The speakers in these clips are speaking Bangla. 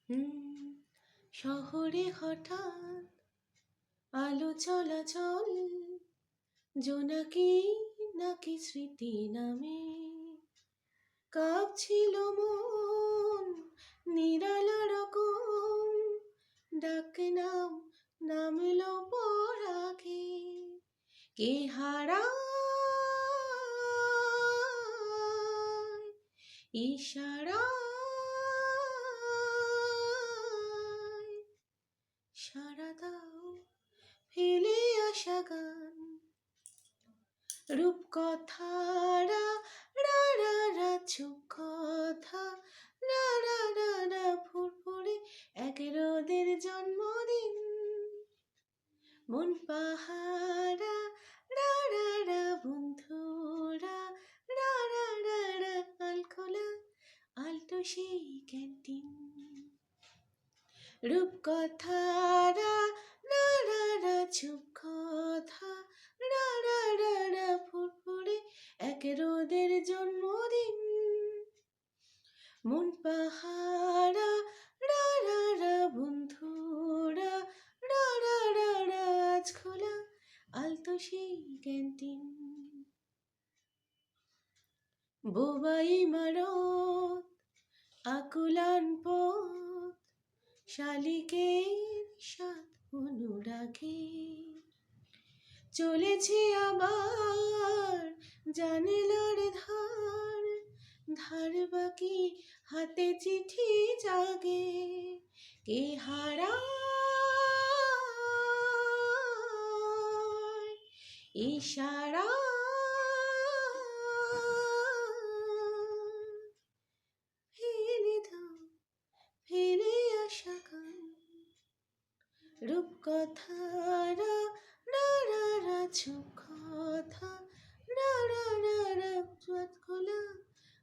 হুম, শহরে হঠাৎ আলো চলাচল, জোনাকি নাকি স্মৃতি নামে কাঁপছিল মন, নিরালা রকম ডাক নাম নামলো পরাগে, কে হারায় ইশারায়, সাড়া দাও ফেলে আসা গান, রূপকথা রা রা রা রা চুপ কথা, রা রা রা রা ফুরফুরে এক রোদের জন্মদিন, মন পাহারা রা রা রা বন্ধুরা, রা রা রা রা আলখোলা আলতো সেই ক্যান্টিন, রূপকথা রা রা রা রা চুপ কথা, রা রা রা রা ফুরফুরে এক রোদের জন্মদিন, মন পাহারা রা রা রা বন্ধুরা, রা রা রা রা আজ খোলা আলতো সেই ক্যান্টিন, বোবাই ইমারত আকুলান পথ, শালিকের সাত অনুরাগে চলেছে আবার জানলার ধার, ধার বাকি হাতে চিঠি জাগে, কে হারায় ইশারা, ফেলে দাও ফেলে আসা গান, রূপকথা রা রা রা রা চুপ কথা, রা রা রা রা পথ খোলা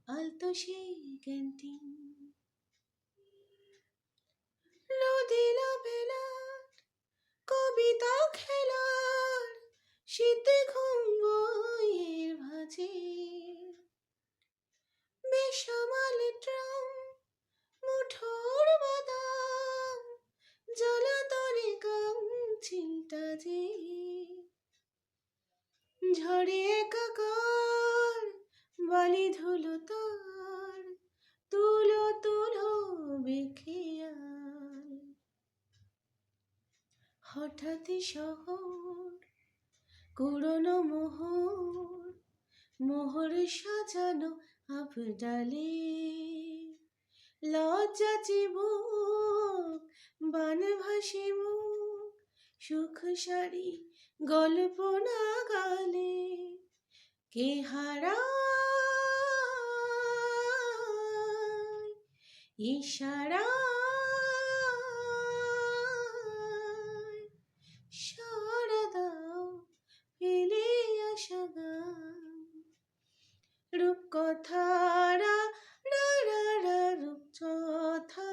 আলতো সেই ক্যান্টিন, নদীলা বেলার কবিতা খেলার, শীতে ঘুম বইয়ের ভাজে, বেসামাল ট্রাম মুঠোর বাদাম, জ্বালাতনে কাংচিলটা যে ঝড়ে একাকার, বালি ধুলো তার, তুলো তুলো বেখেয়াল, হঠাৎই শহর কুড়োনো মোহর, মোহর সাজানো আবডালে, লজ্জা চিবুক বান ভাসি মুখ, সুখ সারি গল্প না গালে, কে হারায় ইশারায়, সাড়া দাও ফেলে আসা গান, রূপকথা রা রা রা রা রূপকথা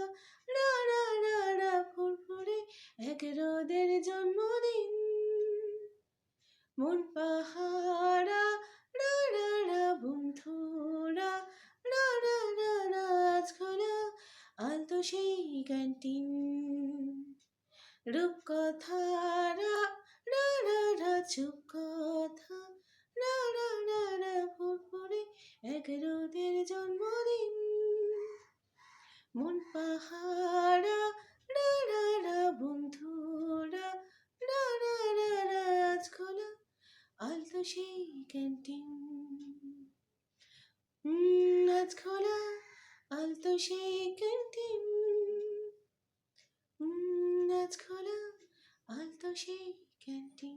রা রা রা রা ফুরফুরে এক রোদের জন্মদিন, মন পাহারা রা রা রা বন্ধুরা, রা রা রা রা আজ খোলা আলতো সেই ক্যান্টিন, রূপকথা রা রা রা রা চুপ কথা, রা রা রা রা ফুরফুরে এক রোদের জন্মদিন, মন পাহারা রা রা রা বন্ধুরা, রা রা রা রা আজ খোলা আলতো সেই ক্যান্টিন, আজ খোলা আলতো সেই ক্যান্টিন, আজ খোলা আলতো সেই ক্যান্টিন।